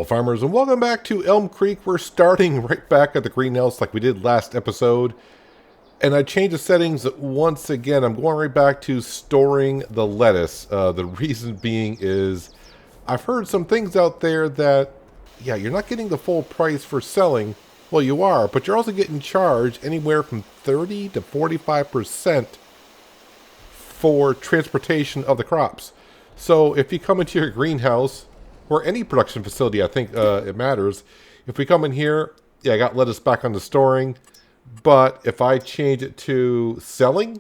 farmers, and welcome back to Elmcreek. We're starting right back at the greenhouse like we did last episode. And I changed the settings once again. I'm going right back to storing the lettuce. The reason being is I've heard some things out there that, yeah, you're not getting the full price for selling. Well, you are, but you're also getting charged anywhere from 30 to 45% for transportation of the crops. So if you come into your greenhouse, or any production facility, I think it matters. If we come in here, yeah, I got lettuce back on the storing. But if I change it to selling,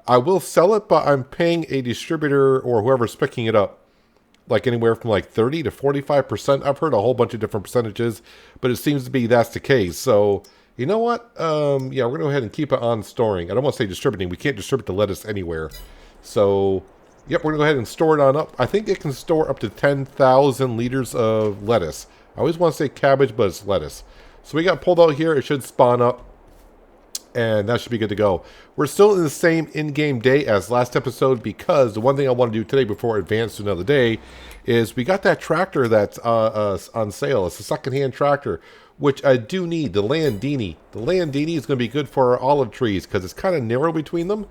I will sell it, but I'm paying a distributor or whoever's picking it up like anywhere from like 30 to 45%. I've heard a whole bunch of different percentages, but it seems to be that's the case. So you know what? Yeah, we're going to go ahead and keep it on storing. I don't want to say distributing. We can't distribute the lettuce anywhere. So yep, we're going to go ahead and store it on up. I think it can store up to 10,000 liters of lettuce. I always want to say cabbage, but it's lettuce. So we got pulled out here. It should spawn up, and that should be good to go. We're still in the same in-game day as last episode because the one thing I want to do today before I advance to another day is we got that tractor that's on sale. It's a secondhand tractor, which I do need, the Landini. The Landini is going to be good for our olive trees because it's kind of narrow between them.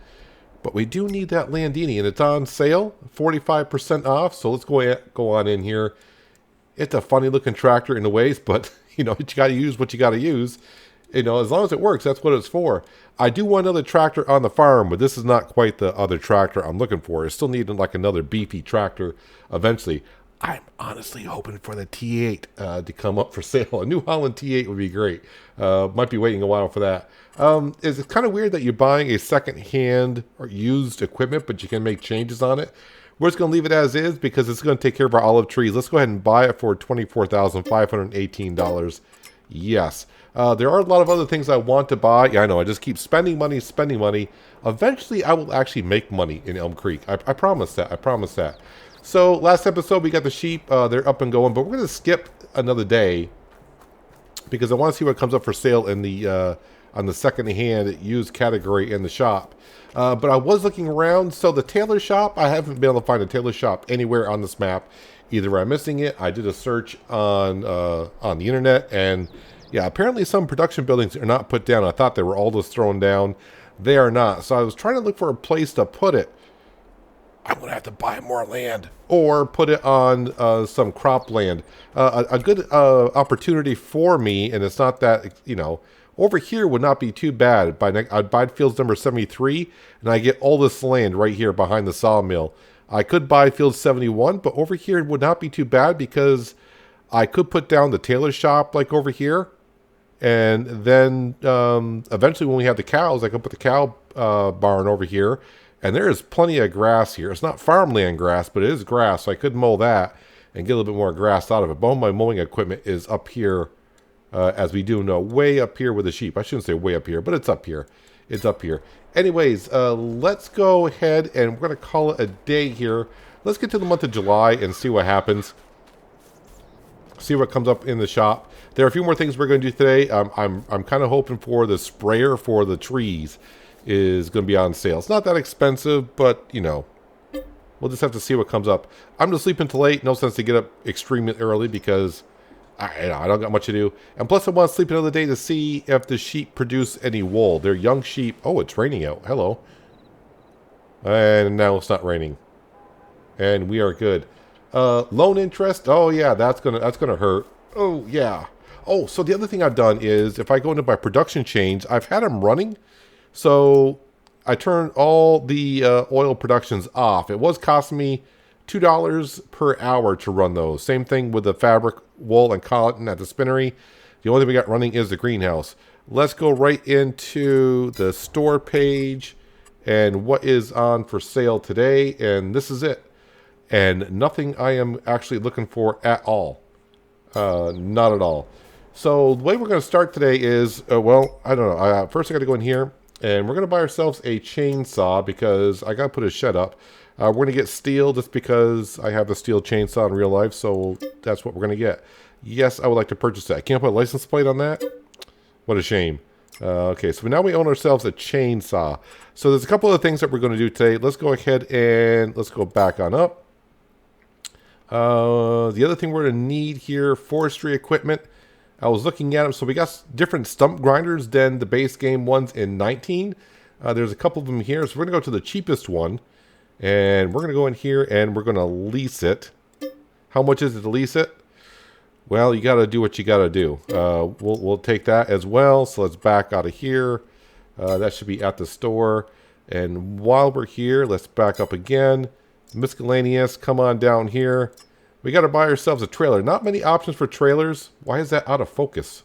But we do need that Landini, and it's on sale, 45% off. So let's go on in here. It's a funny looking tractor in the ways, but you know, you got to use what you got to use. You know, as long as it works, that's what it's for. I do want another tractor on the farm, but this is not quite the other tractor I'm looking for. I still need like another beefy tractor eventually. I'm honestly hoping for the T8 to come up for sale. A New Holland T8 would be great. Might be waiting a while for that. It's kind of weird that you're buying a second-hand or used equipment, but you can make changes on it. We're just going to leave it as is because it's going to take care of our olive trees. Let's go ahead and buy it for $24,518. Yes. There are a lot of other things I want to buy. Yeah, I know. I just keep spending money. Eventually, I will actually make money in Elmcreek. I promise that. I promise that. So, last episode, we got the sheep. They're up and going. But we're going to skip another day because I want to see what comes up for sale in the on the second-hand used category in the shop. But I was looking around. So, the tailor shop, I haven't been able to find a tailor shop anywhere on this map. Either I'm missing it. I did a search on the internet, and yeah, apparently some production buildings are not put down. I thought they were all just thrown down. They are not. So I was trying to look for a place to put it. I'm going to have to buy more land or put it on some crop land. A good opportunity for me, and it's not that, you know, over here would not be too bad. I'd buy fields number 73, and I get all this land right here behind the sawmill. I could buy field 71, but over here it would not be too bad because I could put down the tailor shop like over here. And then eventually when we have the cows, I can put the cow barn over here. And there is plenty of grass here. It's not farmland grass, but it is grass. So I could mow that and get a little bit more grass out of it. But my mowing equipment is up here, as we do know, way up here with the sheep. I shouldn't say way up here, but it's up here. It's up here. Anyways, let's go ahead and we're going to call it a day here. Let's get to the month of July and see what happens. See what comes up in the shop. There are a few more things we're going to do today. I'm kind of hoping for the sprayer for the trees is going to be on sale. It's not that expensive, but you know, we'll just have to see what comes up. I'm just sleeping till late. No sense to get up extremely early because I don't got much to do. And plus I want to sleep another day to see if the sheep produce any wool. They're young sheep. Oh, it's raining out. Hello. And now it's not raining. And we are good. Loan interest. Oh yeah, that's gonna hurt. Oh yeah. Oh, so the other thing I've done is if I go into my production chains, I've had them running. So I turned all the oil productions off. It was costing me $2 per hour to run those. Same thing with the fabric, wool, and cotton at the spinnery. The only thing we got running is the greenhouse. Let's go right into the store page and what is on for sale today. And this is it. And nothing I am actually looking for at all. Not at all. So the way we're going to start today is, well, I don't know. First I got to go in here and we're going to buy ourselves a chainsaw because I got to put a shed up. We're going to get steel just because I have a steel chainsaw in real life. So that's what we're going to get. Yes, I would like to purchase that. I can't put a license plate on that. What a shame. Okay, so now we own ourselves a chainsaw. So there's a couple of things that we're going to do today. Let's go ahead and let's go back on up. The other thing we're going to need here, forestry equipment. I was looking at them. So we got different stump grinders than the base game ones in 19. There's a couple of them here. So we're going to go to the cheapest one. And we're going to go in here and we're going to lease it. How much is it to lease it? Well, you got to do what you got to do. We'll take that as well. So let's back out of here. That should be at the store. And while we're here, let's back up again. Miscellaneous, come on down here. We got to buy ourselves a trailer. Not many options for trailers. Why is that out of focus?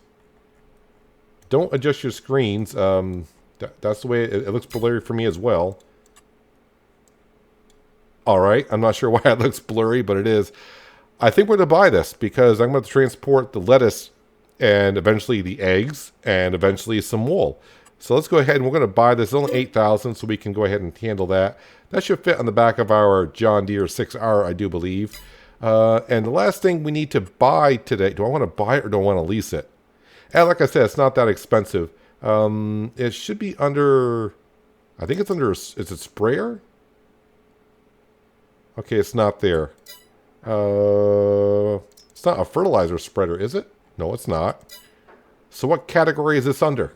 Don't adjust your screens. That's the way it looks blurry for me as well. All right, I'm not sure why it looks blurry, but it is. I think we're going to buy this because I'm going to transport the lettuce and eventually the eggs and eventually some wool. So let's go ahead and we're going to buy this. It's only 8,000, so we can go ahead and handle that. That should fit on the back of our John Deere 6R, I do believe. And the last thing we need to buy today, do I want to buy it or do I want to lease it? And like I said, it's not that expensive. It should be under, I think it's under, is it sprayer? Okay, it's not there. It's not a fertilizer spreader, is it? No, it's not. So what category is this under?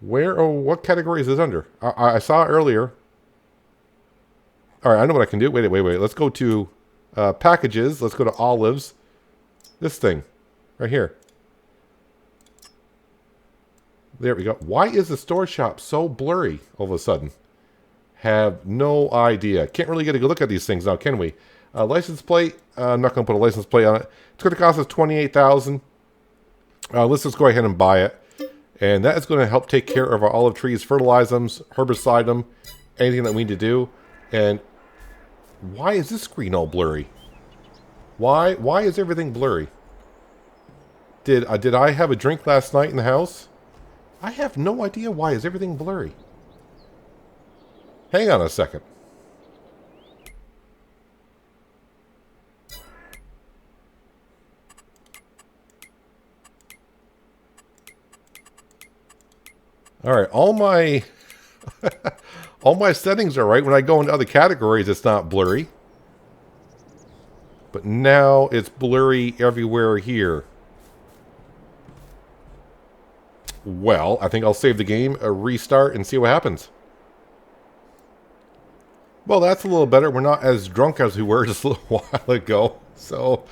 Where, oh, what category is this under? I saw it earlier. All right, I know what I can do. Wait. Let's go to packages. Let's go to olives. This thing right here. There we go. Why is the store shop so blurry all of a sudden? Have no idea. Can't really get a good look at these things now, can we? License plate. I'm not going to put a license plate on it. It's going to cost us $28,000. Let's just go ahead and buy it. And that is going to help take care of our olive trees, fertilize them, herbicide them, anything that we need to do. And why is this screen all blurry? Why is everything blurry? Did I have a drink last night in the house? I have no idea why is everything blurry. Hang on a second. All right, all my all my settings are right. When I go into other categories, it's not blurry. But now it's blurry everywhere here. Well, I think I'll save the game, restart, and see what happens. Well, that's a little better. We're not as drunk as we were just a little while ago. So,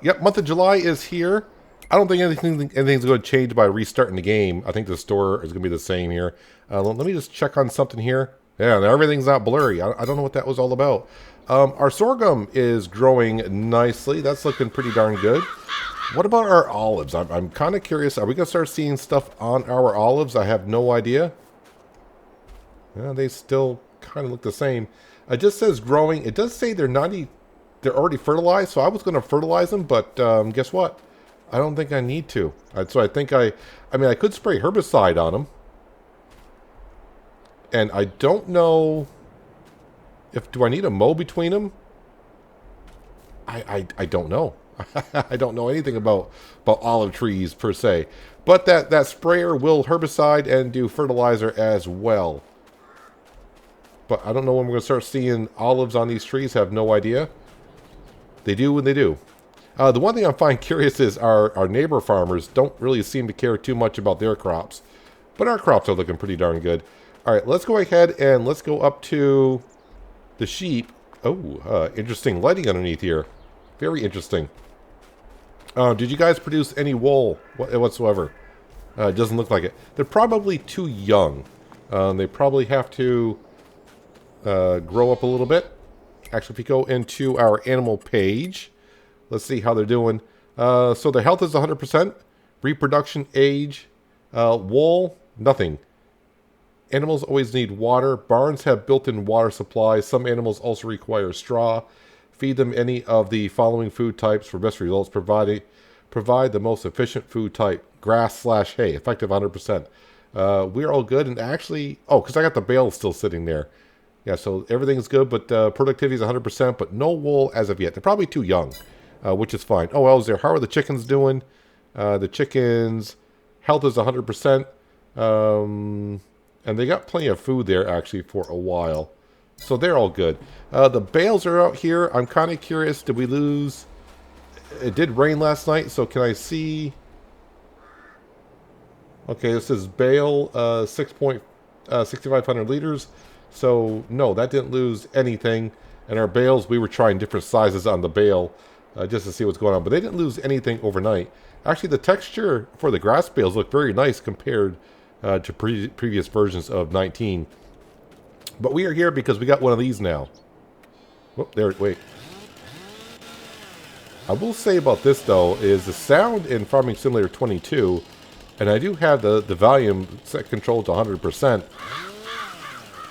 yep, month of July is here. I don't think anything's going to change by restarting the game. I think the store is going to be the same here. Let me just check on something here. Yeah, everything's not blurry. I don't know what that was all about. Our sorghum is growing nicely. That's looking pretty darn good. What about our olives? I'm kind of curious. Are we going to start seeing stuff on our olives? I have no idea. Yeah, they still kind of look the same. It just says growing. It does say they're already fertilized, so I was going to fertilize them, but guess what? I don't think I need to. So I think I mean, I could spray herbicide on them. And I don't know do I need a mow between them? I don't know. I don't know anything about olive trees per se. But that sprayer will herbicide and do fertilizer as well. But I don't know when we're going to start seeing olives on these trees. Have no idea. They do when they do. The one thing I find curious is our neighbor farmers don't really seem to care too much about their crops. But our crops are looking pretty darn good. All right, let's go ahead and let's go up to the sheep. Oh, interesting lighting underneath here. Very interesting. Did you guys produce any wool whatsoever? It doesn't look like it. They're probably too young. They probably have to grow up a little bit. Actually, if you go into our animal page, let's see how they're doing. So their health is 100%. Reproduction age. Wool, nothing. Animals always need water. Barns have built-in water supplies. Some animals also require straw. Feed them any of the following food types for best results. Provide the most efficient food type. Grass/hay. Effective 100%. We're all good. And actually, because I got the bales still sitting there. Yeah, so everything's good, but productivity is 100%, but no wool as of yet. They're probably too young, which is fine. Oh, well, how are the chickens doing? The chickens' health is 100%. And they got plenty of food there, actually, for a while. So they're all good. The bales are out here. I'm kind of curious. Did we lose... It did rain last night, so can I see... Okay, this is bale 6,500 liters. So, no, that didn't lose anything. And our bales, we were trying different sizes on the bale just to see what's going on. But they didn't lose anything overnight. Actually, the texture for the grass bales looked very nice compared to previous versions of 19. But we are here because we got one of these now. Oh, there, wait. I will say about this, though, is the sound in Farming Simulator 22, and I do have the volume set controlled to 100%.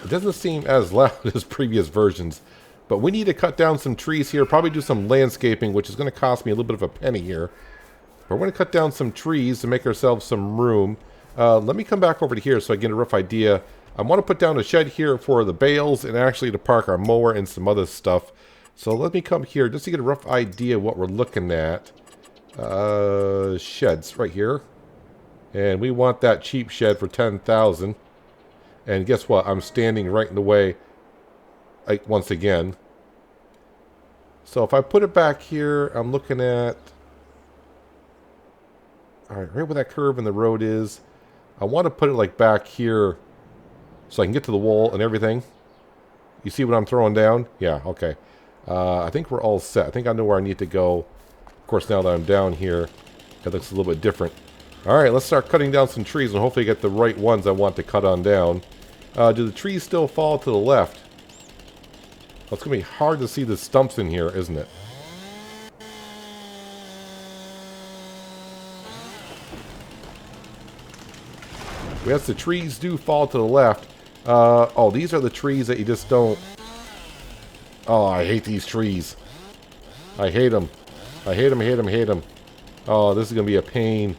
It doesn't seem as loud as previous versions. But we need to cut down some trees here, probably do some landscaping, which is going to cost me a little bit of a penny here. But we're going to cut down some trees to make ourselves some room. Let me come back over to here so I get a rough idea. I want to put down a shed here for the bales and actually to park our mower and some other stuff. So let me come here just to get a rough idea of what we're looking at. Sheds right here. And we want that cheap shed for $10,000. And guess what? I'm standing right in the way once again. So if I put it back here, I'm looking at... Alright, right where that curve in the road is. I want to put it like back here so I can get to the wall and everything. You see what I'm throwing down? Yeah, okay. I think we're all set. I think I know where I need to go. Of course, now that I'm down here, it looks a little bit different. Alright, let's start cutting down some trees and hopefully get the right ones I want to cut on down. Do the trees still fall to the left? Well, it's going to be hard to see the stumps in here, isn't it? Yes, the trees do fall to the left. Oh, these are the trees that you just don't... Oh, I hate these trees. I hate them. I hate them, hate them, hate them. Oh, this is going to be a pain.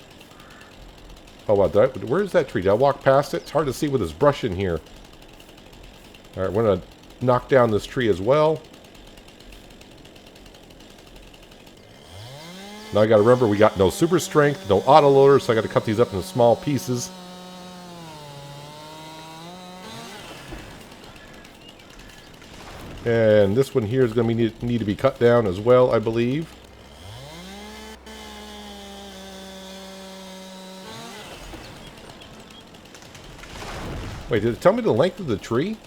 Oh, wow. Where's that tree? Did I walk past it? It's hard to see with this brush in here. Alright, we're going to knock down this tree as well. Now I got to remember we got no super strength, no autoloader, so I got to cut these up into small pieces. And this one here is going to need to be cut down as well, I believe. Wait, did it tell me the length of the tree?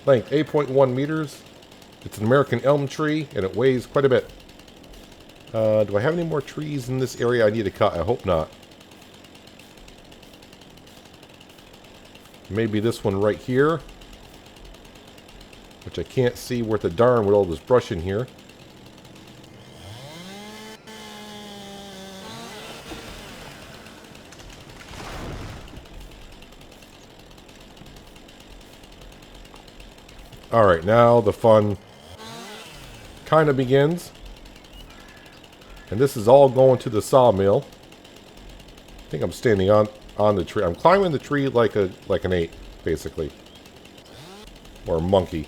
Length, 8.1 meters. It's an American elm tree, and it weighs quite a bit. Do I have any more trees in this area I need to cut? I hope not. Maybe this one right here, which I can't see worth a darn with all this brush in here. Alright, now the fun kind of begins. And this is all going to the sawmill. I think I'm standing on the tree. I'm climbing the tree like an ape, basically. Or a monkey.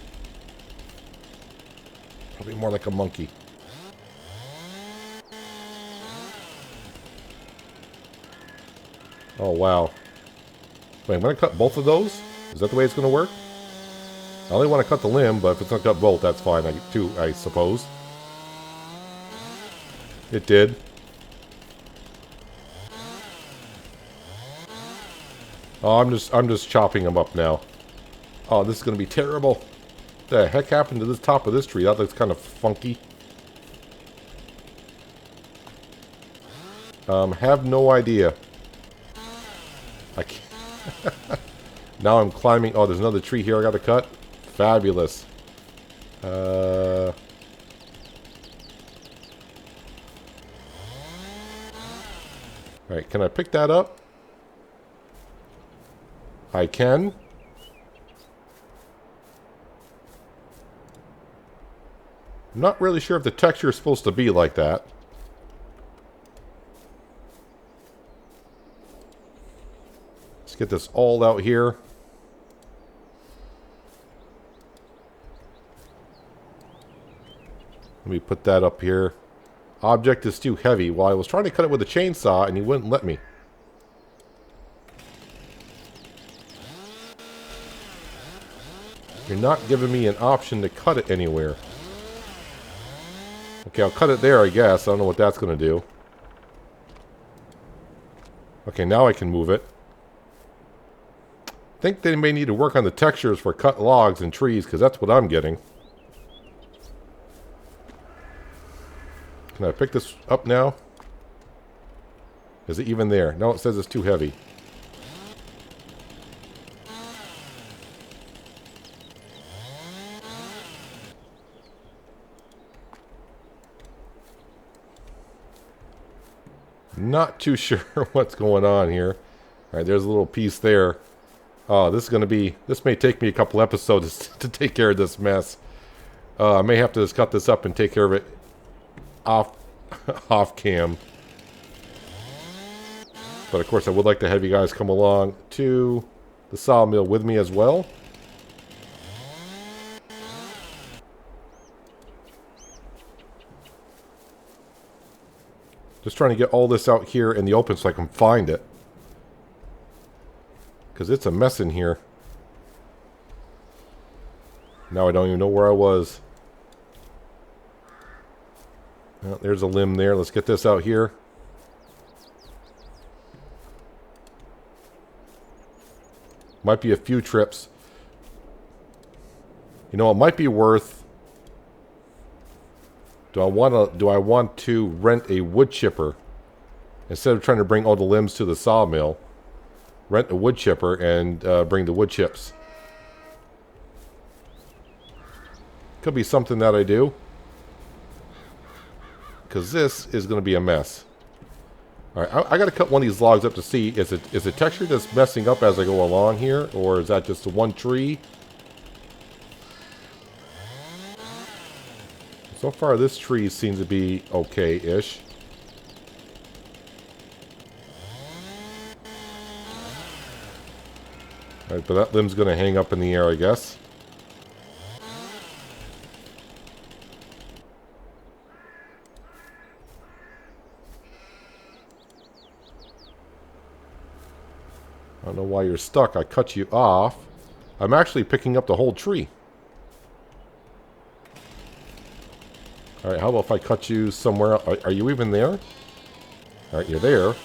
Probably more like a monkey. Oh, wow. Wait, I'm going to cut both of those? Is that the way it's going to work? I only want to cut the limb, but if it's not cut both, that's fine, too, I suppose. It did. Oh, I'm just chopping them up now. Oh, this is going to be terrible. What the heck happened to this top of this tree? That looks kind of funky. Have no idea. I can't. Now I'm climbing. Oh, there's another tree here I got to cut. Fabulous. Alright, can I pick that up? I can. I'm not really sure if the texture is supposed to be like that. Let's get this all out here. Let me put that up here. Object is too heavy. Well, I was trying to cut it with a chainsaw and he wouldn't let me. You're not giving me an option to cut it anywhere. Okay, I'll cut it there, I guess. I don't know what that's going to do. Okay, now I can move it. I think they may need to work on the textures for cut logs and trees, because that's what I'm getting. Can I pick this up now? Is it even there? No, it says it's too heavy. Not too sure what's going on here. Alright, there's a little piece there. Oh, this is going to be... This may take me a couple episodes to take care of this mess. I may have to just cut this up and take care of it off cam. But of course, I would like to have you guys come along to the sawmill with me as well. Just trying to get all this out here in the open so I can find it. Because it's a mess in here. Now I don't even know where I was. Well, there's a limb there. Let's get this out here. Might be a few trips. You know, it might be worth... Do I want to rent a wood chipper instead of trying to bring all the limbs to the sawmill? Rent a wood chipper and bring the wood chips. Could be something that I do. Because this is going to be a mess. Alright, I got to cut one of these logs up to see, is the texture just messing up as I go along here? Or is that just the one tree? So far, this tree seems to be okay-ish. Alright, but that limb's going to hang up in the air, I guess. I don't know why you're stuck. I cut you off. I'm actually picking up the whole tree. Alright, how about if I cut you somewhere else? Are you even there? Alright, you're there.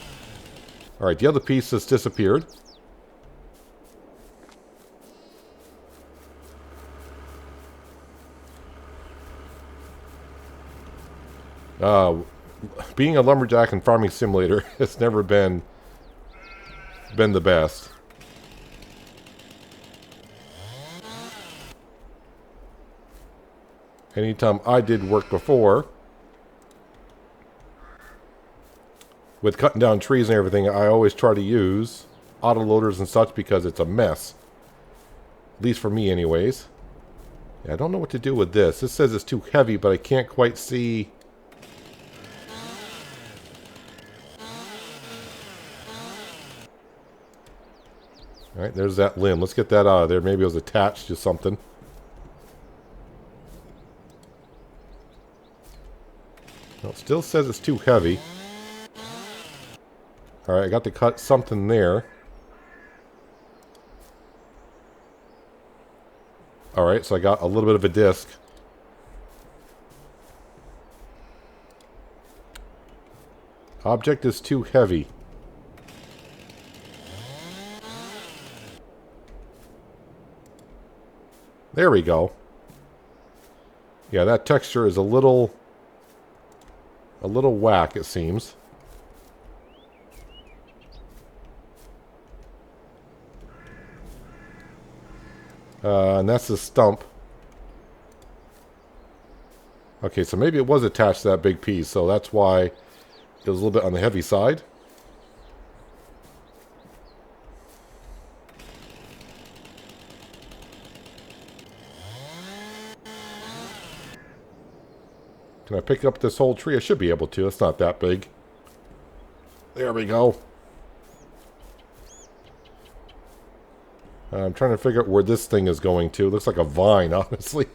Alright, the other piece has disappeared. Being a lumberjack in Farming Simulator has never been the best. Anytime I did work before with cutting down trees and everything, I always try to use autoloaders and such because it's a mess. At least for me anyways. Yeah, I don't know what to do with this. This says it's too heavy, but I can't quite see. Alright, there's that limb. Let's get that out of there. Maybe it was attached to something. No, it still says it's too heavy. Alright, I got to cut something there. Alright, so I got a little bit of a disc. Object is too heavy. There we go. Yeah, that texture is a little whack, it seems. And that's the stump. Okay, so maybe it was attached to that big piece, so that's why it was a little bit on the heavy side. Can I pick up this whole tree? I should be able to. It's not that big. There we go. I'm trying to figure out where this thing is going to. It looks like a vine, honestly.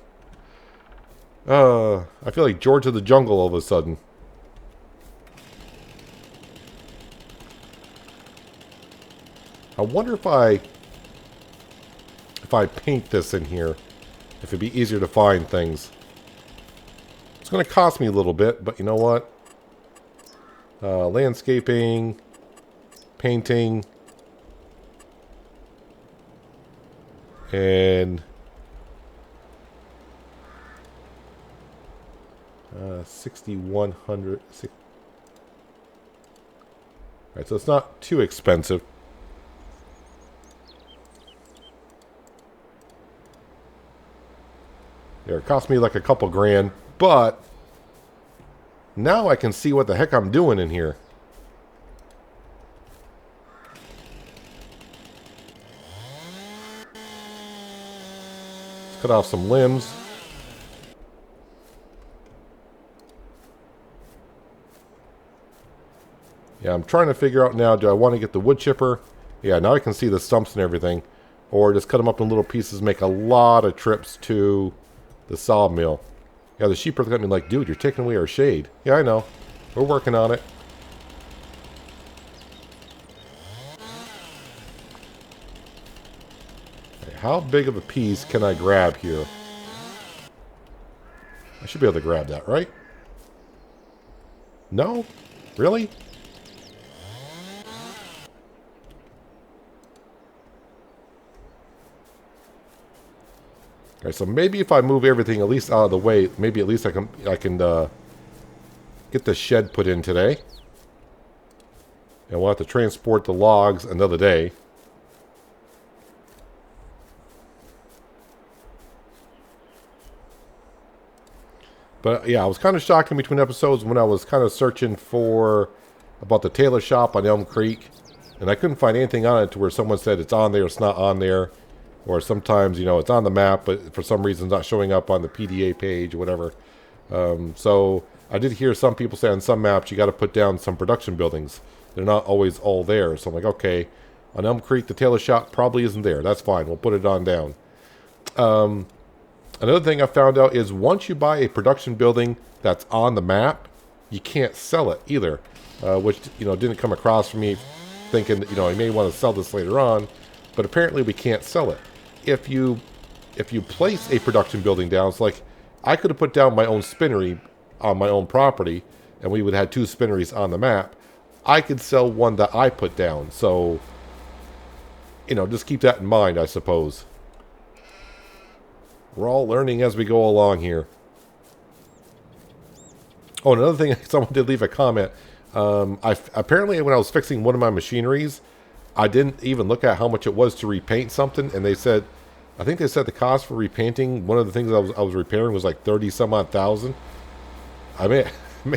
I feel like George of the Jungle all of a sudden. I wonder if I paint this in here. if it'd be easier to find things. It's going to cost me a little bit, but you know what? Landscaping, painting, and 6,100. Alright, so it's not too expensive. Yeah, it cost me like a couple grand, but now I can see what the heck I'm doing in here. Let's cut off some limbs. Yeah, I'm trying to figure out now, do I want to get the wood chipper? Yeah, now I can see the stumps and everything. Or just cut them up in little pieces, make a lot of trips to the sawmill. Yeah, the sheep are looking at me like, dude, you're taking away our shade. Yeah, I know. We're working on it. Okay, how big of a piece can I grab here? I should be able to grab that, right? No? Really? Alright, so maybe if I move everything at least out of the way, maybe at least I can get the shed put in today. And we'll have to transport the logs another day. But yeah, I was kind of shocked in between episodes when I was kind of searching for about the tailor shop on Elmcreek, and I couldn't find anything on it to where someone said it's on there, it's not on there. Or sometimes, you know, it's on the map, but for some reason it's not showing up on the PDA page or whatever. So I did hear some people say on some maps you got to put down some production buildings. They're not always all there. So I'm like, okay, on Elmcreek, the tailor shop probably isn't there. That's fine. We'll put it on down. Another thing I found out is once you buy a production building that's on the map, you can't sell it either. Which, you know, didn't come across for me thinking that, you know, I may want to sell this later on. But apparently we can't sell it. If you place a production building down, it's like I could have put down my own spinnery on my own property, and we would have had 2 spinneries on the map. I could sell one that I put down. So, you know, just keep that in mind, I suppose. We're all learning as we go along here. Oh, another thing, someone did leave a comment. Apparently, when I was fixing one of my machineries, I didn't even look at how much it was to repaint something, and they said, I think they said the cost for repainting one of the things I was repairing was like 30 some odd thousand. I may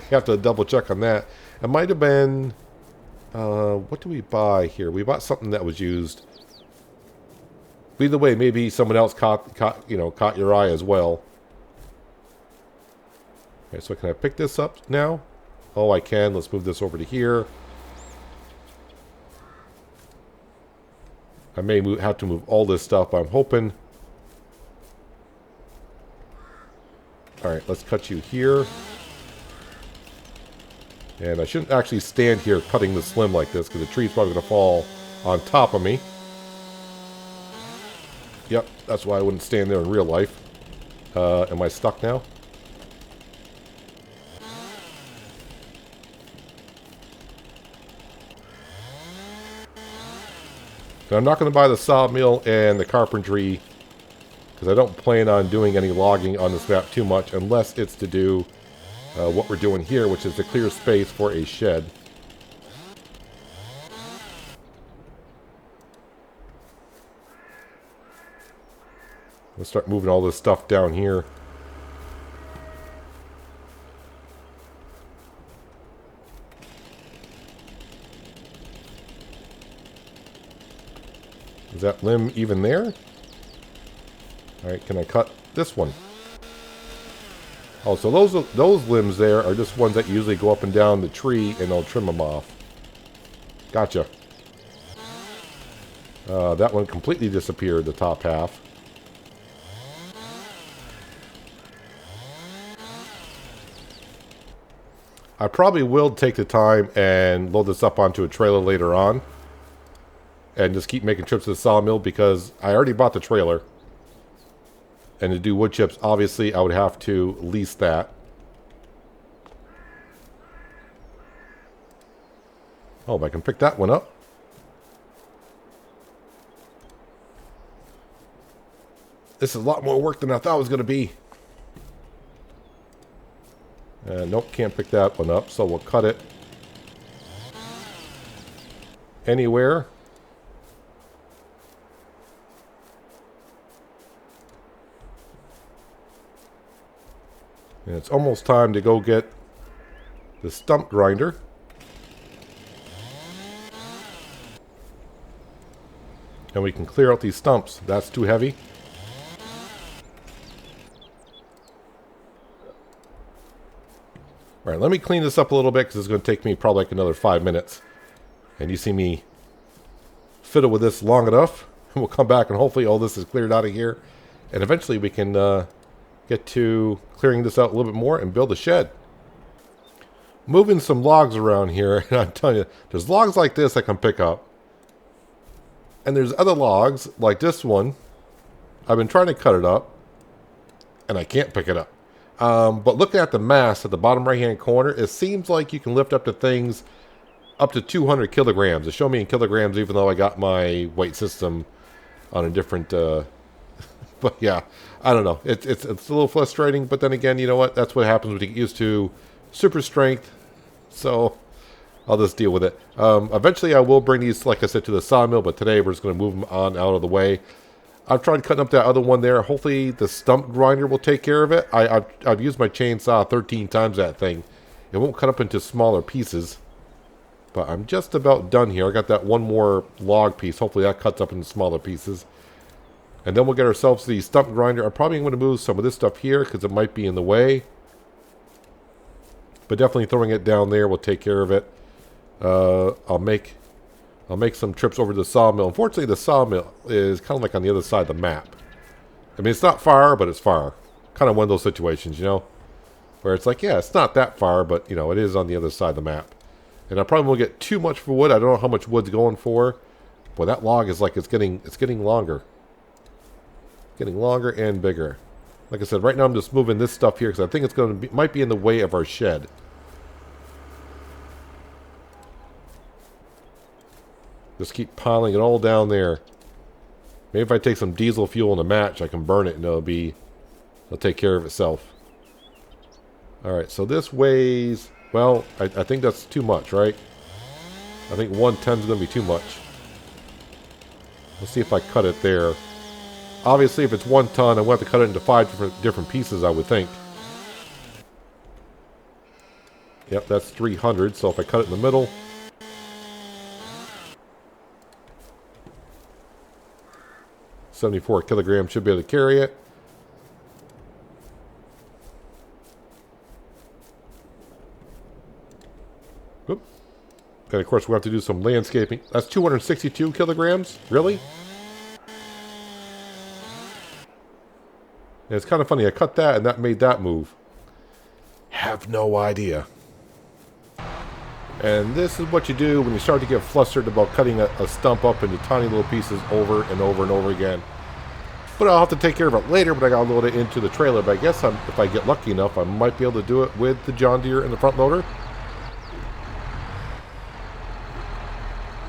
have to double check on that. It might have been, what do we buy here? We bought something that was used. Either way, maybe someone else caught your eye as well. Okay, so can I pick this up now? Oh, I can. Let's move this over to here. I may have to move all this stuff, but I'm hoping... Alright, let's cut you here. And I shouldn't actually stand here cutting the slim like this, because the tree's probably going to fall on top of me. Yep, that's why I wouldn't stand there in real life. Am I stuck now? Now, I'm not going to buy the sawmill and the carpentry because I don't plan on doing any logging on this map too much unless it's to do what we're doing here, which is to clear space for a shed. Let's start moving all this stuff down here. Is that limb even there? Alright, can I cut this one? Oh, so those limbs there are just ones that usually go up and down the tree and I'll trim them off. Gotcha. That one completely disappeared, the top half. I probably will take the time and load this up onto a trailer later on. And just keep making trips to the sawmill because I already bought the trailer. And to do wood chips, obviously, I would have to lease that. Oh, if I can pick that one up. This is a lot more work than I thought it was going to be. Nope, can't pick that one up, so we'll cut it anywhere. And it's almost time to go get the stump grinder. And we can clear out these stumps. That's too heavy. All right, let me clean this up a little bit because it's going to take me probably like another 5 minutes. And you see me fiddle with this long enough. And we'll come back and hopefully all this is cleared out of here. And eventually we can get to clearing this out a little bit more and build a shed. Moving some logs around here. And I'm telling you, there's logs like this I can pick up. And there's other logs like this one. I've been trying to cut it up. And I can't pick it up. But looking at the mast at the bottom right hand corner, it seems like you can lift up to things up to 200 kilograms. It showed me in kilograms even though I got my weight system on a different... but yeah, I don't know. It's a little frustrating, but then again, you know what? That's what happens when you get used to super strength. So I'll just deal with it. Eventually I will bring these, like I said, to the sawmill, but today we're just going to move them on out of the way. I've tried cutting up that other one there. Hopefully the stump grinder will take care of it. I've used my chainsaw 13 times that thing. It won't cut up into smaller pieces. But I'm just about done here. I got that one more log piece. Hopefully that cuts up into smaller pieces. And then we'll get ourselves the stump grinder. I'm probably going to move some of this stuff here because it might be in the way. But definitely throwing it down there will take care of it. I'll make some trips over to the sawmill. Unfortunately, the sawmill is kind of like on the other side of the map. I mean, it's not far, but it's far. Kind of one of those situations, you know? Where it's like, yeah, it's not that far, but, you know, it is on the other side of the map. And I probably won't get too much for wood. I don't know how much wood's going for. Boy, that log is like, it's getting longer. Getting longer and bigger. Like I said, right now I'm just moving this stuff here because I think it's going to be, might be in the way of our shed. Just keep piling it all down there. Maybe if I take some diesel fuel in a match, I can burn it and it'll take care of itself. Alright, so this weighs, well, I think that's too much, right? I think 110 is going to be too much. Let's see if I cut it there. Obviously, if it's 1 ton, I will have to cut it into 5 different pieces, I would think. Yep, that's 300, so if I cut it in the middle... 74 kilograms should be able to carry it. Oop. And of course, we'll have to do some landscaping. That's 262 kilograms? Really? And it's kind of funny. I cut that and that made that move. Have no idea. And this is what you do when you start to get flustered about cutting a stump up into tiny little pieces over and over and over again. But I'll have to take care of it later, but I gotta load it into the trailer. But I guess if I get lucky enough, I might be able to do it with the John Deere and the front loader.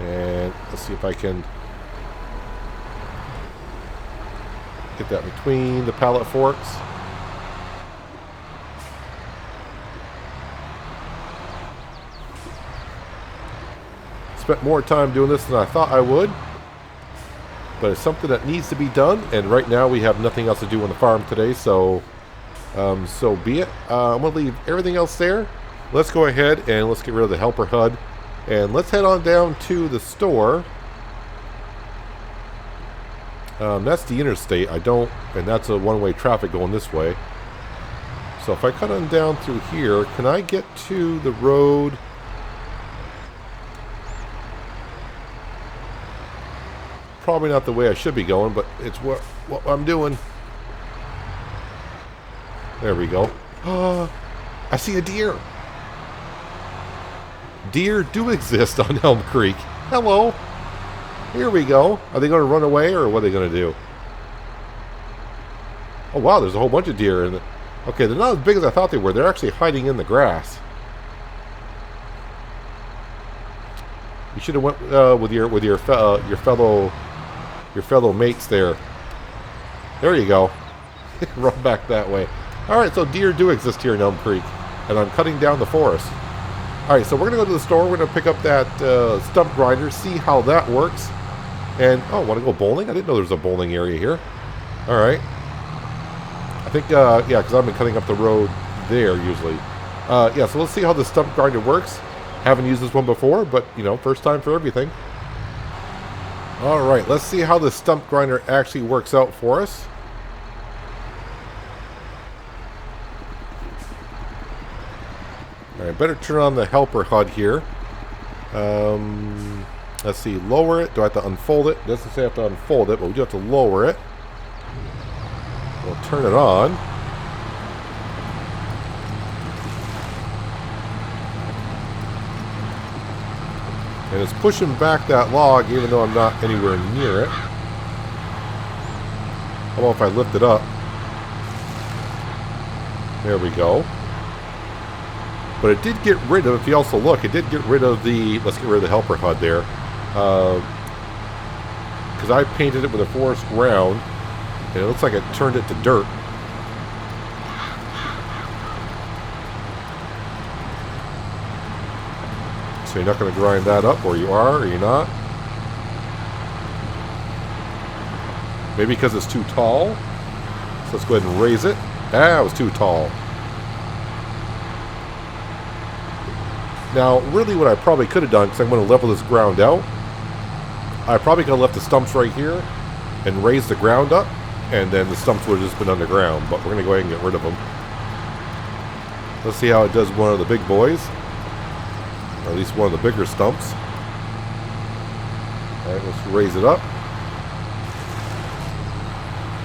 And let's see if I can get that between the pallet forks. Spent more time doing this than I thought I would. But it's something that needs to be done. And right now we have nothing else to do on the farm today. So so be it. I'm going to leave everything else there. Let's go ahead and let's get rid of the helper HUD. And let's head on down to the store. That's the interstate. And that's a one-way traffic going this way. So if I cut on down through here, can I get to the road? Probably not the way I should be going, but it's what I'm doing. There we go. I see a deer. Deer do exist on Elmcreek. Hello. Here we go. Are they going to run away or what are they going to do? Oh wow, there's a whole bunch of deer in the... Okay, they're not as big as I thought they were. They're actually hiding in the grass. You should have went with your fellow mates there. There you go. Run back that way. All right, so deer do exist here in Elm Creek, and I'm cutting down the forest. All right, so we're gonna go to the store. We're gonna pick up that stump grinder, see how that works. And oh, want to go bowling? I didn't know there was a bowling area here. All right. I think yeah, because I've been cutting up the road there usually. Yeah, so let's see how the stump grinder works. Haven't used this one before, but you know, first time for everything. All right, let's see how the stump grinder actually works out for us. All right, better turn on the helper HUD here. Let's see, lower it. Do I have to unfold it? It doesn't say I have to unfold it, but we do have to lower it. We'll turn it on. And it's pushing back that log even though I'm not anywhere near it. How about if I lift it up? There we go. But it did get rid of, if you also look, it did get rid of the, let's get rid of the helper HUD there. Because I painted it with a forest ground, and it looks like it turned it to dirt. So you're not going to grind that up, or you are, or you're not. Maybe because it's too tall. So let's go ahead and raise it. Ah, it was too tall. Now, really what I probably could have done, because I'm going to level this ground out, I probably could have left the stumps right here and raised the ground up, and then the stumps would have just been underground, but we're going to go ahead and get rid of them. Let's see how it does one of the big boys, or at least one of the bigger stumps. Alright, let's raise it up.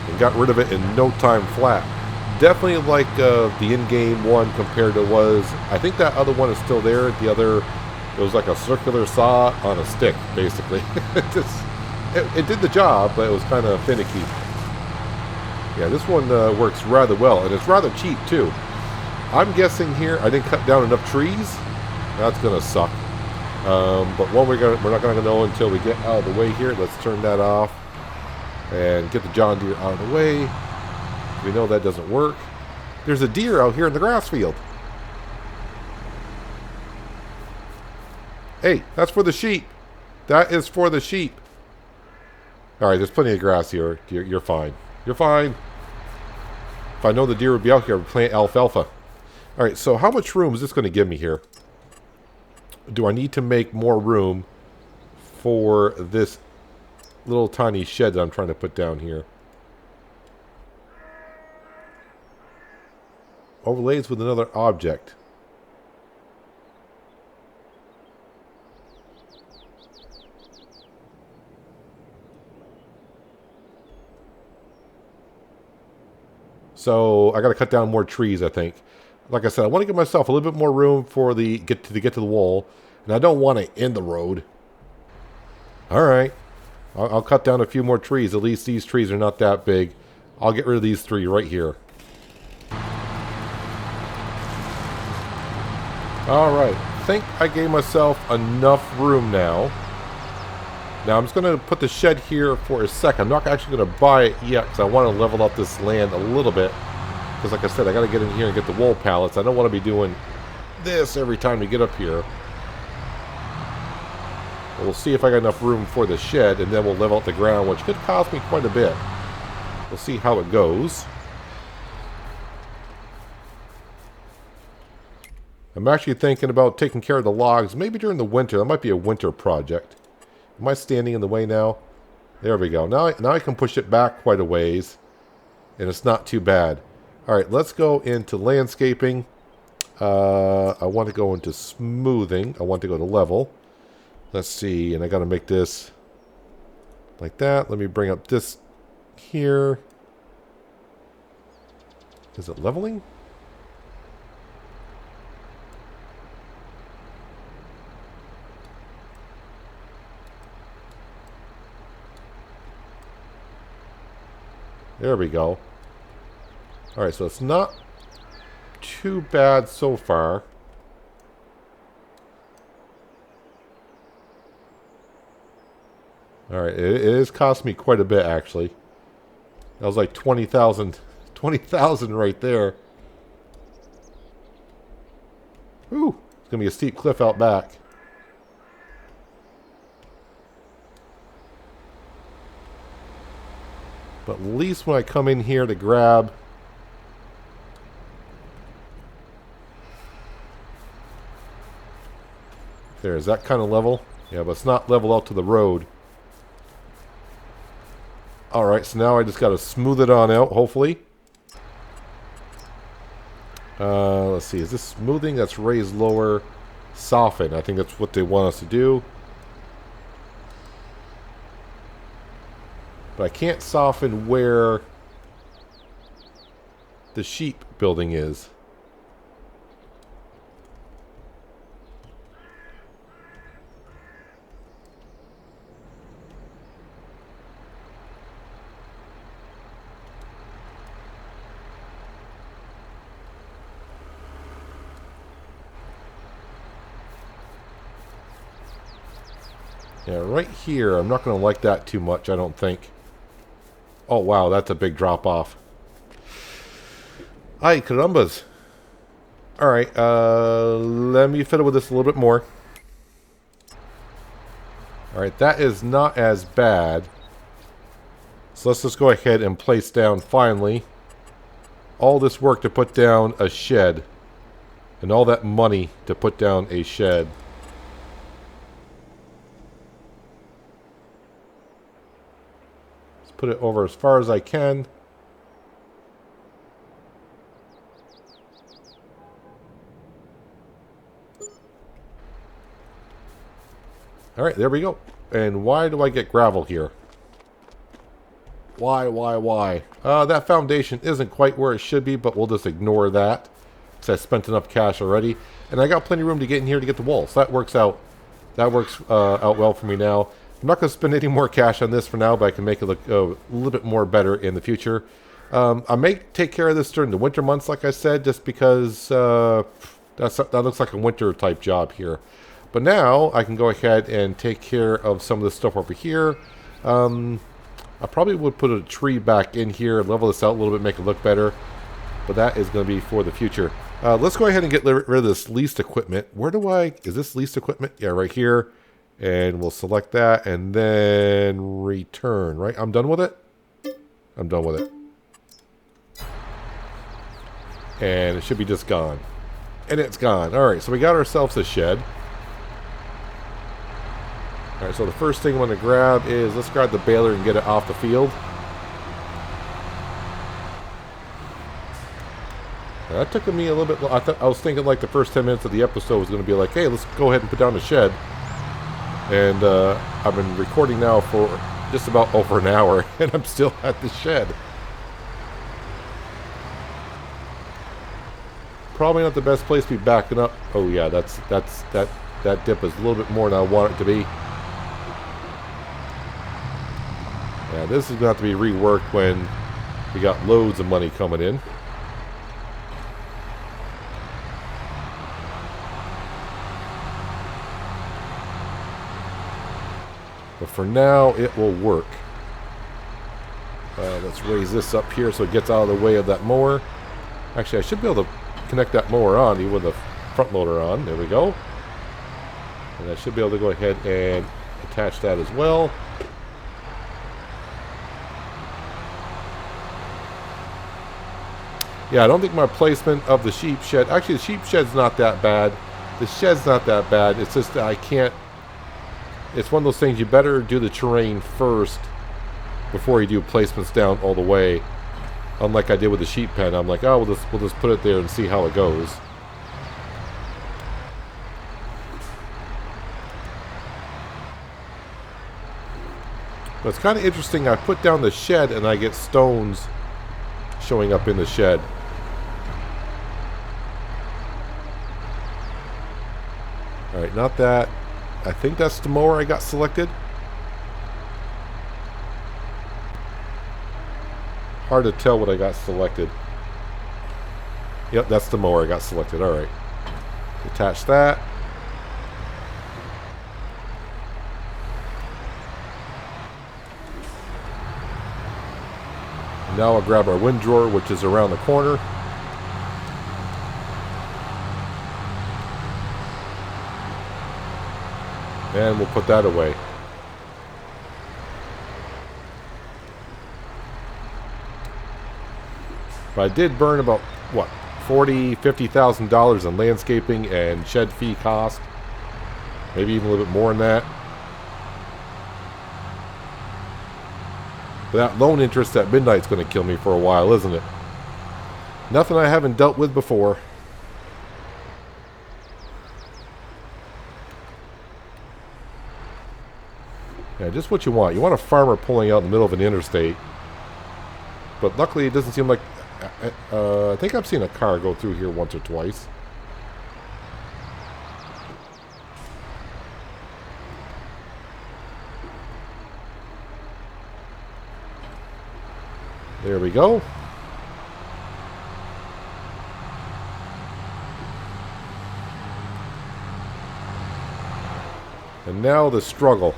And got rid of it in no time flat. Definitely like the in-game one compared to was, I think that other one is still there. The other, it was like a circular saw on a stick, basically. it did the job, but it was kind of finicky. Yeah, this one works rather well, and it's rather cheap too. I'm guessing here I didn't cut down enough trees. That's gonna suck. But one we're not gonna know until we get out of the way here. Let's turn that off and get the John Deere out of the way. We know that doesn't work. There's a deer out here in the grass field. Hey, that's for the sheep. That is for the sheep. All right, there's plenty of grass here. You're fine. You're fine. If I know the deer would be out here, I would plant alfalfa. All right, so how much room is this going to give me here? Do I need to make more room for this little tiny shed that I'm trying to put down here? Overlays with another object. So I got to cut down more trees, I think. Like I said, I want to give myself a little bit more room for the get to the wall, and I don't want to end the road. All right, I'll cut down a few more trees. At least these trees are not that big. I'll get rid of these three right here. Alright, I think I gave myself enough room now. Now I'm just going to put the shed here for a second. I'm not actually going to buy it yet because I want to level up this land a little bit. Because like I said, I got to get in here and get the wool pallets. I don't want to be doing this every time we get up here. But we'll see if I got enough room for the shed, and then we'll level out the ground, which could cost me quite a bit. We'll see how it goes. I'm actually thinking about taking care of the logs, maybe during the winter. That might be a winter project. Am I standing in the way now? There we go. Now I can push it back quite a ways, and it's not too bad. All right, let's go into landscaping. I want to go into smoothing. I want to go to level. Let's see, and I got to make this like that. Let me bring up this here. Is it leveling? There we go. Alright, so it's not too bad so far. Alright, it is cost me quite a bit, actually. That was like 20,000 20,000 right there. Ooh, it's going to be a steep cliff out back. But at least when I come in here to grab... There, is that kind of level? Yeah, but it's not level out to the road. Alright, so now I just got to smooth it on out, hopefully. Let's see, is this smoothing? That's raise lower, soften. I think that's what they want us to do. But I can't soften where the sheep building is. Yeah, right here, I'm not going to like that too much, I don't think. Oh, wow, that's a big drop off. Ay, carambas. Alright, let me fiddle with this a little bit more. Alright, that is not as bad. So let's just go ahead and place down, finally, all this work to put down a shed. And all that money to put down a shed. Put it over as far as I can. Alright, there we go. And why do I get gravel here? Why? That foundation isn't quite where it should be, but we'll just ignore that. Because I spent enough cash already. And I got plenty of room to get in here to get the wall. So that works out. That works out well for me now. I'm not going to spend any more cash on this for now, but I can make it look a little bit more better in the future. I may take care of this during the winter months, like I said, just because that looks like a winter type job here. But now I can go ahead and take care of some of this stuff over here. I probably would put a tree back in here, level this out a little bit, make it look better. But that is going to be for the future. Let's go ahead and get rid of this leased equipment. Is this leased equipment? Yeah, right here. And we'll select that and then return, right? I'm done with it? I'm done with it. And it should be just gone. And it's gone. Alright, so we got ourselves a shed. Alright, so the first thing I'm going to grab is, let's grab the baler and get it off the field. Now, that took me a little bit, I was thinking like the first 10 minutes of the episode was going to be like, hey, let's go ahead and put down the shed. And I've been recording now for just about over an hour, and I'm still at the shed. Probably not the best place to be backing up. Oh yeah, that dip is a little bit more than I want it to be. Yeah, this is going to have to be reworked when we got loads of money coming in. But for now, it will work. Let's raise this up here so it gets out of the way of that mower. Actually, I should be able to connect that mower on, even with the front loader on. There we go. And I should be able to go ahead and attach that as well. Yeah, I don't think my placement of the sheep shed... Actually, the sheep shed's not that bad. The shed's not that bad. It's just that I can't... It's one of those things, you better do the terrain first before you do placements down all the way. Unlike I did with the sheep pen, I'm like, oh, we'll just put it there and see how it goes. But it's kind of interesting, I put down the shed and I get stones showing up in the shed. Alright, not that. I think that's the mower I got selected. Hard to tell what I got selected. Yep, that's the mower I got selected. All right. Attach that. Now I'll grab our wind drawer, which is around the corner. And we'll put that away. But I did burn about, what, $40,000-$50,000 in landscaping and shed fee cost. Maybe even a little bit more than that. But that loan interest at midnight's going to kill me for a while, isn't it? Nothing I haven't dealt with before. Yeah, just what you want. You want a farmer pulling out in the middle of an interstate. But luckily it doesn't seem like... I think I've seen a car go through here once or twice. There we go. And now the struggle.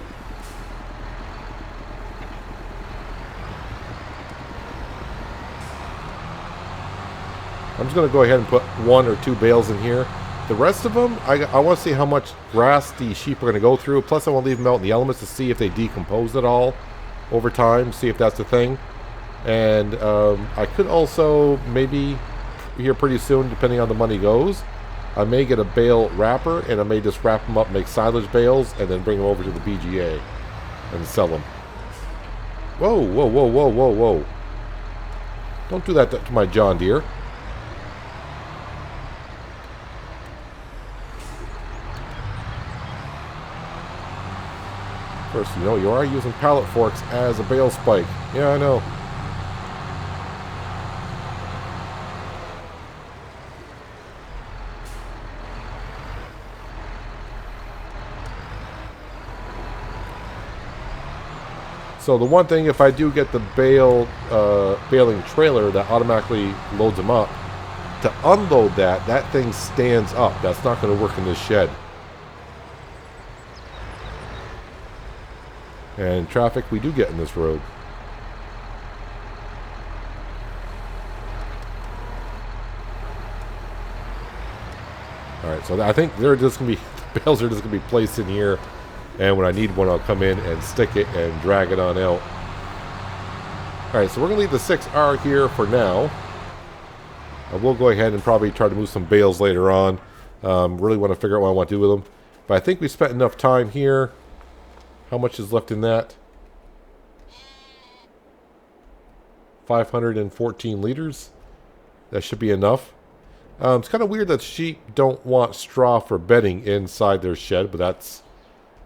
I'm just going to go ahead and put 1 or 2 bales in here. The rest of them, I want to see how much grass the sheep are going to go through. Plus, I want to leave them out in the elements to see if they decompose at all over time, see if that's the thing. And I could also, maybe here pretty soon, depending on the money goes, I may get a bale wrapper, and I may just wrap them up, make silage bales, and then bring them over to the BGA and sell them. Whoa, whoa, whoa, whoa, whoa, whoa. Don't do that to my John Deere. First, you know, you are using pallet forks as a bale spike. Yeah, I know. So the one thing, if I do get the baling trailer that automatically loads them up, to unload that thing stands up. That's not going to work in this shed. And traffic we do get in this road. Alright, so I think they're just going to be, the bales are just going to be placed in here. And when I need one, I'll come in and stick it and drag it on out. Alright, so we're going to leave the 6R here for now. I will go ahead and probably try to move some bales later on. Really want to figure out what I want to do with them. But I think we spent enough time here. How much is left in that? 514 liters. That should be enough. It's kind of weird that sheep don't want straw for bedding inside their shed, but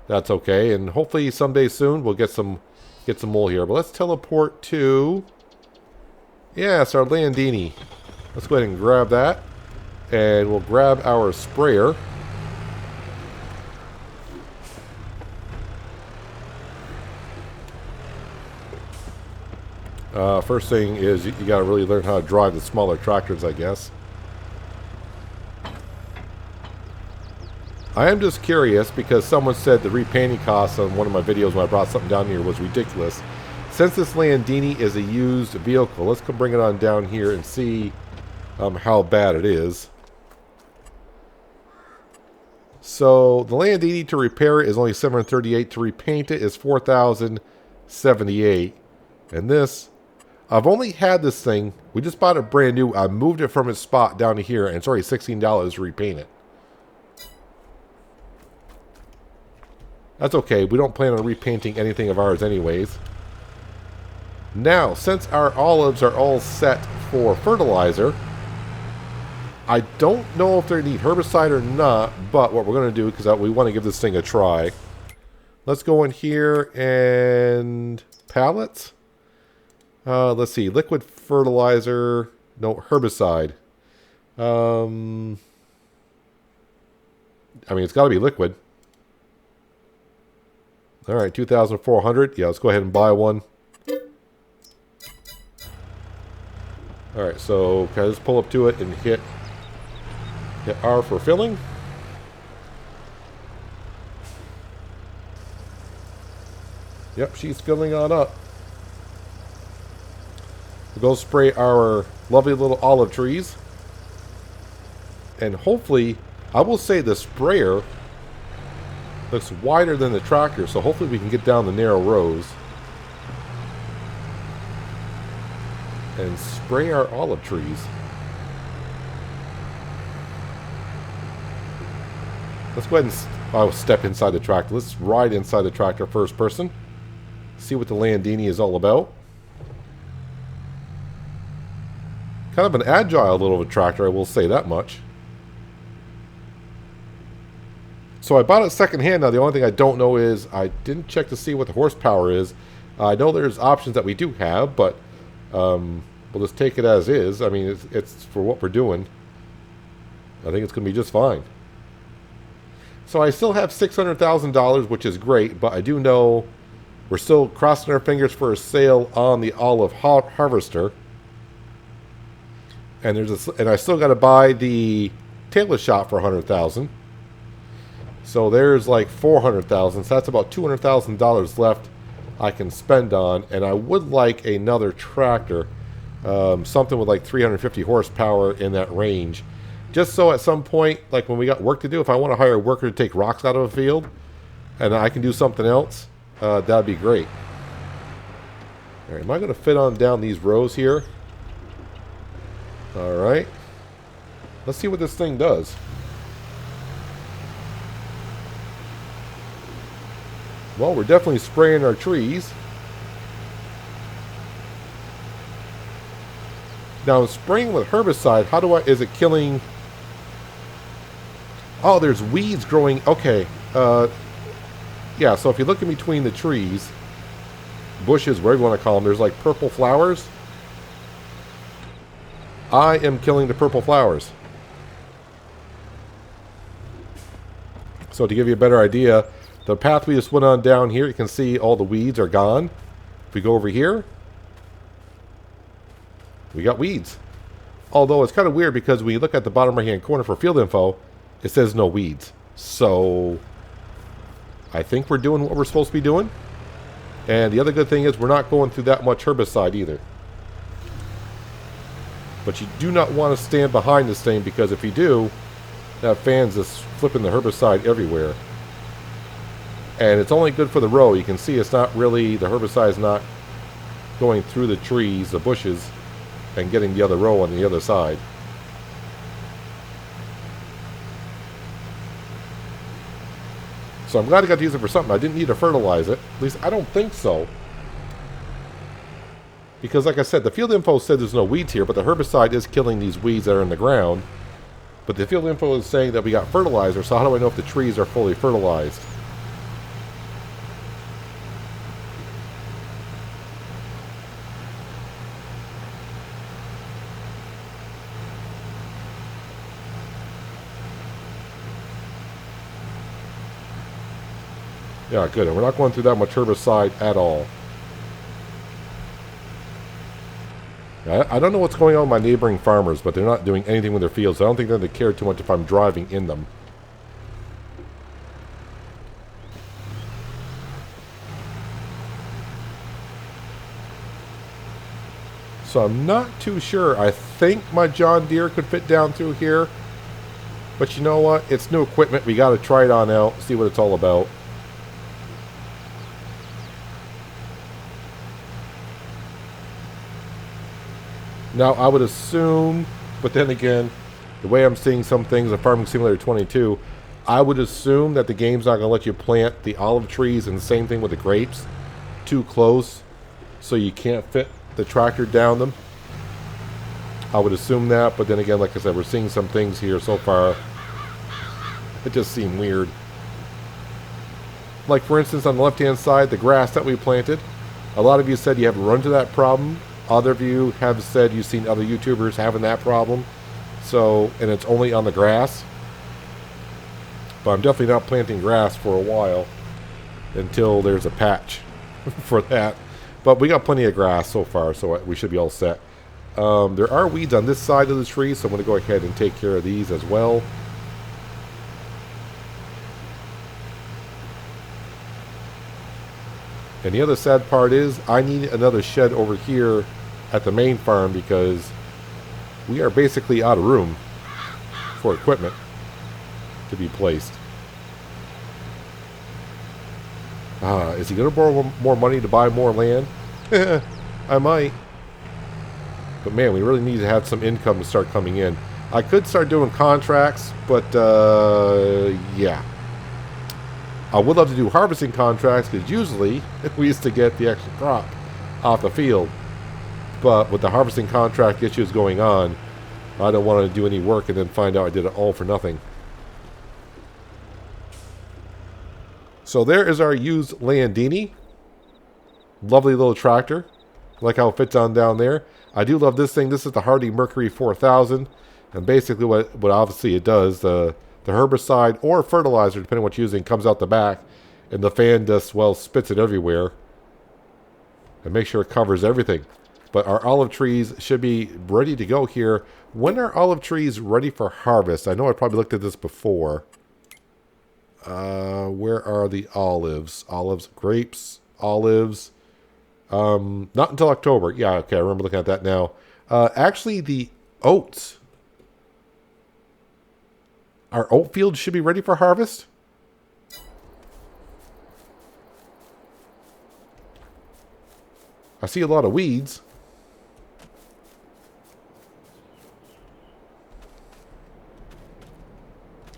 that's okay. And hopefully someday soon we'll get some wool here. But let's teleport to, yes, our Landini. Let's go ahead and grab that, and we'll grab our sprayer. First thing is you got to really learn how to drive the smaller tractors, I guess. I am just curious because someone said the repainting costs on one of my videos when I brought something down here was ridiculous. Since this Landini is a used vehicle, let's go bring it on down here and see how bad it is. So the Landini to repair it is only $738. To repaint it is $4,078. And this, I've only had this thing, we just bought it brand new. I moved it from its spot down to here, and it's already $16 to repaint it. That's okay. We don't plan on repainting anything of ours anyways. Now, since our olives are all set for fertilizer, I don't know if they need herbicide or not, but what we're going to do, because we want to give this thing a try, let's go in here and pallets. Let's see, liquid fertilizer, no, herbicide. I mean, it's got to be liquid. All right, 2,400. Yeah, let's go ahead and buy one. All right, so can I just pull up to it and hit Hit R for filling. Yep, she's filling on up. We'll go spray our lovely little olive trees. And hopefully, I will say the sprayer looks wider than the tractor, so hopefully we can get down the narrow rows and spray our olive trees. Let's go ahead and step inside the tractor. Let's ride inside the tractor first person. See what the Landini is all about. Kind of an agile little tractor, I will say that much. So I bought it secondhand. Now the only thing I don't know is I didn't check to see what the horsepower is. I know there's options that we do have, but we'll just take it as is. I mean, it's for what we're doing. I think it's going to be just fine. So I still have $600,000, which is great, but I do know we're still crossing our fingers for a sale on the olive harvester. And I still got to buy the tailor shop for $100,000. So there's like $400,000. So that's about $200,000 left I can spend on. And I would like another tractor, something with like 350 horsepower in that range. Just so at some point, like when we got work to do, if I want to hire a worker to take rocks out of a field and I can do something else, that'd be great. All right, am I going to fit on down these rows here? All right. Let's see what this thing does. Well, we're definitely spraying our trees. Now, spraying with herbicide, is it killing... Oh, there's weeds growing. Okay. Yeah, so if you look in between the trees, bushes, whatever you want to call them, there's like purple flowers. I am killing the purple flowers. So to give you a better idea, the path we just went on down here, you can see all the weeds are gone. If we go over here, we got weeds. Although it's kind of weird because when you look at the bottom right hand corner for field info, it says no weeds. So I think we're doing what we're supposed to be doing. And the other good thing is we're not going through that much herbicide either. But you do not want to stand behind this thing, because if you do, that fan's just flipping the herbicide everywhere. And it's only good for the row. You can see it's not really, the herbicide is not going through the trees, the bushes, and getting the other row on the other side. So I'm glad I got to use it for something. I didn't need to fertilize it. At least I don't think so. Because like I said, the field info said there's no weeds here, but the herbicide is killing these weeds that are in the ground. But the field info is saying that we got fertilizer, so how do I know if the trees are fully fertilized? Yeah, good. And we're not going through that much herbicide at all. I don't know what's going on with my neighboring farmers, but they're not doing anything with their fields. I don't think that they care too much if I'm driving in them. So I'm not too sure. I think my John Deere could fit down through here. But you know what? It's new equipment. We got to try it on out, see what it's all about. Now, I would assume, but then again, the way I'm seeing some things in Farming Simulator 22, I would assume that the game's not going to let you plant the olive trees, and the same thing with the grapes, too close, so you can't fit the tractor down them. I would assume that, but then again, like I said, we're seeing some things here so far. It just seemed weird. Like, for instance, on the left-hand side, the grass that we planted, a lot of you said you haven't run into that problem. Other of you have said you've seen other YouTubers having that problem. So, and it's only on the grass. But I'm definitely not planting grass for a while until there's a patch for that. But we got plenty of grass so far, so we should be all set. There are weeds on this side of the tree, so I'm going to go ahead and take care of these as well. And the other sad part is I need another shed over here at the main farm because we are basically out of room for equipment to be placed. Is he going to borrow more money to buy more land? I might. But man, we really need to have some income to start coming in. I could start doing contracts, but yeah. I would love to do harvesting contracts because usually we used to get the extra crop off the field. But with the harvesting contract issues going on, I don't want to do any work and then find out I did it all for nothing. So there is our used Landini. Lovely little tractor. Like how it fits on down there. I do love this thing. This is the Hardy Mercury 4000. And basically what obviously it does, the herbicide or fertilizer, depending on what you're using, comes out the back. And the fan just, well, spits it everywhere. And make sure it covers everything. But our olive trees should be ready to go here. When are olive trees ready for harvest? I know I probably looked at this before. Where are the olives? Olives, grapes, olives. Not until October. Yeah, okay, I remember looking at that now. Actually, the oats. Our oat field should be ready for harvest. I see a lot of weeds.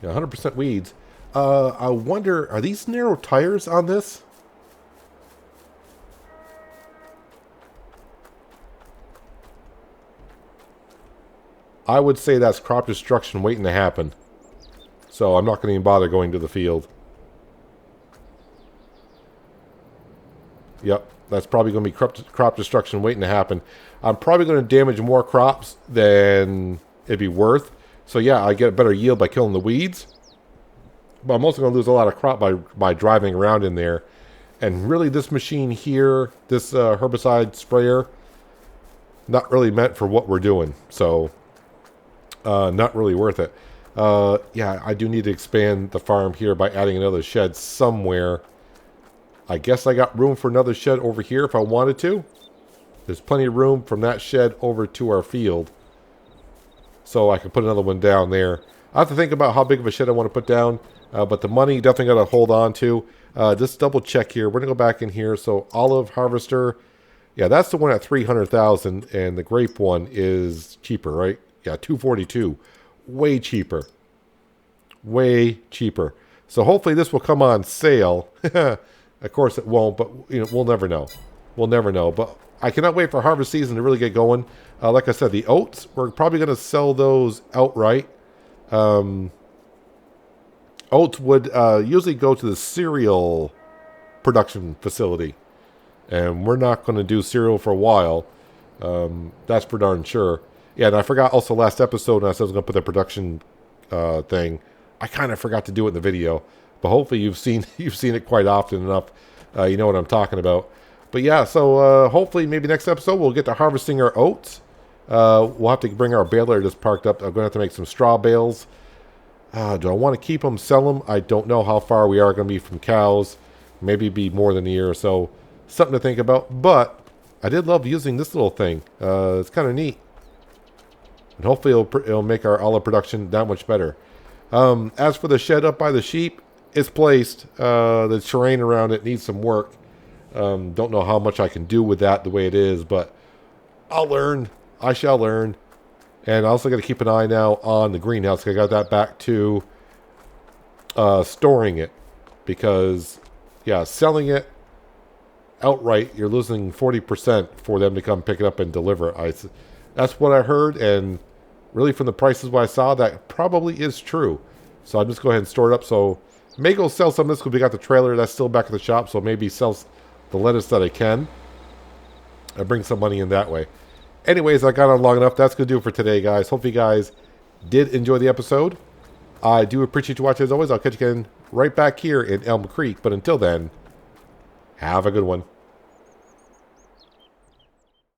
Yeah, 100% weeds. I wonder, are these narrow tires on this? I would say that's crop destruction waiting to happen. So I'm not going to even bother going to the field. Yep, that's probably going to be crop destruction waiting to happen. I'm probably going to damage more crops than it'd be worth. So yeah, I get a better yield by killing the weeds. But I'm also going to lose a lot of crop by driving around in there. And really this machine here, this herbicide sprayer, not really meant for what we're doing. So not really worth it. Yeah, I do need to expand the farm here by adding another shed somewhere. I guess I got room for another shed over here if I wanted to. There's plenty of room from that shed over to our field. So I can put another one down there. I have to think about how big of a shed I want to put down. But the money definitely got to hold on to. Just double check here. We're going to go back in here. So olive harvester. Yeah, that's the one at 300,000. And the grape one is cheaper, right? Yeah, 242. Way cheaper. Way cheaper. So hopefully this will come on sale. Of course it won't, but you know, we'll never know. We'll never know. But I cannot wait for harvest season to really get going. Like I said, the oats, we're probably going to sell those outright. Oats would usually go to the cereal production facility. And we're not going to do cereal for a while. That's for darn sure. Yeah, and I forgot also last episode, when I said I was going to put the production thing. I kind of forgot to do it in the video. But hopefully you've seen it quite often enough. You know what I'm talking about. But yeah, so hopefully maybe next episode we'll get to harvesting our oats. We'll have to bring our baler just parked up. I'm going to have to make some straw bales. Do I want to keep them, sell them? I don't know how far we are going to be from cows. Maybe be more than a year or so. Something to think about. But I did love using this little thing. It's kind of neat. And hopefully it'll make our olive production that much better. As for the shed up by the sheep, it's placed. The terrain around it needs some work. Don't know how much I can do with that the way it is, but I'll learn. I shall learn. And I also got to keep an eye now on the greenhouse. I got that back to storing it. Because, yeah, selling it outright, you're losing 40% for them to come pick it up and deliver. That's what I heard, and really from the prices what I saw, that probably is true. So I'll just go ahead and store it up. So may go sell some of this because we got the trailer that's still back at the shop. So maybe sell the lettuce that I can. I bring some money in that way. Anyways, I got on long enough. That's going to do it for today, guys. Hope you guys did enjoy the episode. I do appreciate you watching as always. I'll catch you again right back here in Elmcreek. But until then, have a good one.